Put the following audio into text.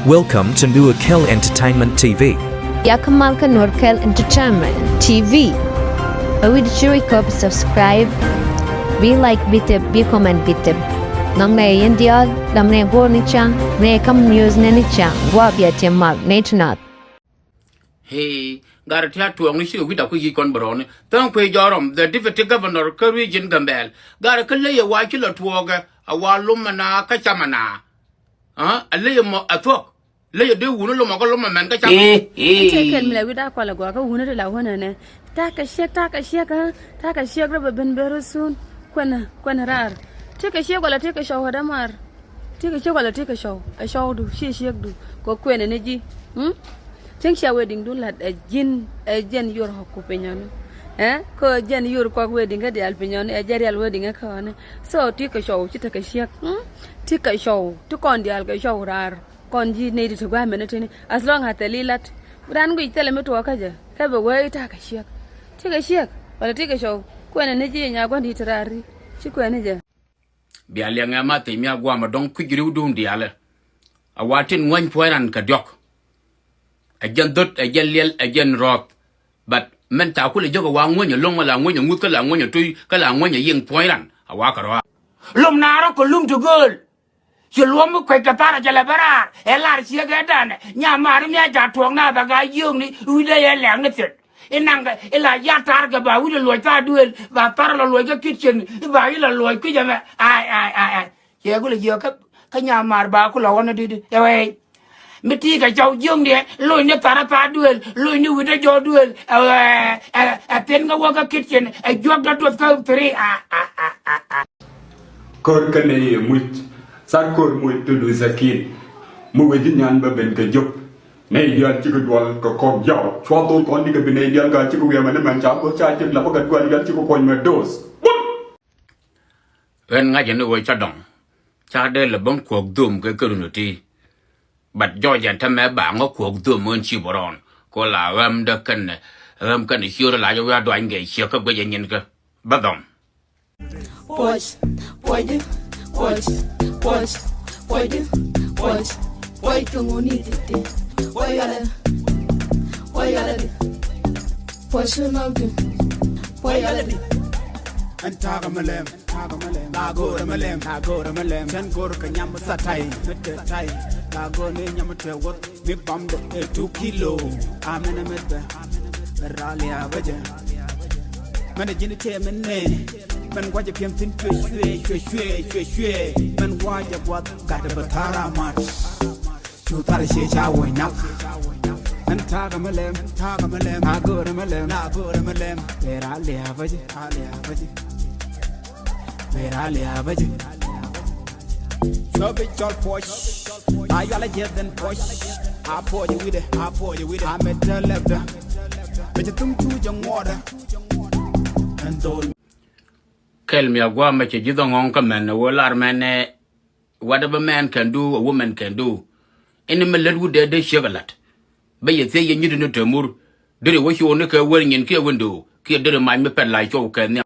Welcome to Nuer Kel Entertainment TV. Yakamalka Nuer Kel Entertainment TV. Awid churi kop subscribe. Be like bitip, be comment bitip. Nong na yendial, dam ne go ni chang, ne kam news ne ni chang, wabia temal, Naath. Hey, got a tattoo on the shoe with a quickie con baron. Don't pay Joram, the deputy governor, courage in Gambel. Got a kalay a white killer twogger, a walumana, kachamana. A lay a talk. Lay a do Wunuloma man, kachamana. Take me with Aqualago, who wanted a one. Take a shake, rubber ben very soon. When rar. Take a shake while I take a show, Hadamar. Take a show while I take a show. A show do, she do. Go Quen energy. Think she wedding do like a gin your opinion. Ko jen your cock wedding at the Alpinion, a gerial wedding a corner. So take a show, she take a shake. Take a show, to con the alga show rar. Conji needed to go a minute as long as the lilat. But I'm going to tell him to walk a have a way, take a shake. Take a shake, while I take a show. Quen energy and you're going to eat rari. She quenja. Bialia mate, mea guama, don't quick you doon the alle. A watching 1 point and kadok. Again dot, again liel, again rock. But mental could jog one when you're long along when you look along when you're 2 kalang when you're young point and a walker. Lum naro column to girl. You lumber quick a para jalabara, a large yagadan, Yamaria Jatwanga, the guy young with a lang. In Nanga, Ella Yatarga, with a loita duel, but parallel like a kitchen, by a loy kijama. I, Yagula Yoka, Kanyamar Bakula wanted it away. Metiga Joe Young there, Loina Tarapa duel, Loina with a jaw duel, a Tenga Waka kitchen, a jog that was called 3. Korkane mut sarkor mut to lose a kid. Muwedian Baben Kajok. Nadian Chickadwal, Cock Yaw, Twaddle, Condiga Benadian, Chicoyaman, and Chaco, Charging Lapoca, Chico Coin Meadows. When I know what Chadong. Chade le bon cook doom, Gurunity. But George and Tame bang or cook doom when she were on. Cola ram the can assure like we are doing a shake of Gayanka. Badom. Boys, don't need it. Why and Tagamalem, I go to Malem, Ten Gorkanyam Satai, Tai, I go in Yamata, what big bomb 2 kilo. I'm in a medbe, Ralia Vaja. Managing name, when what you came to shwe, when why you what got a batara much. To Tarish, I went up. And Tagamalem, I go to Malem, where I live. Where I live, so big your push. I gotta get them push. I pour you with it, I'm at the left. But you come to young water and don't. Kel me a guama, you don't want man, a well man, whatever man can do, a woman can do. Any millet would dare they sugar lot. But you say you need to move. Did it wish you only care wearing in care window, care didn't mind me pet like you can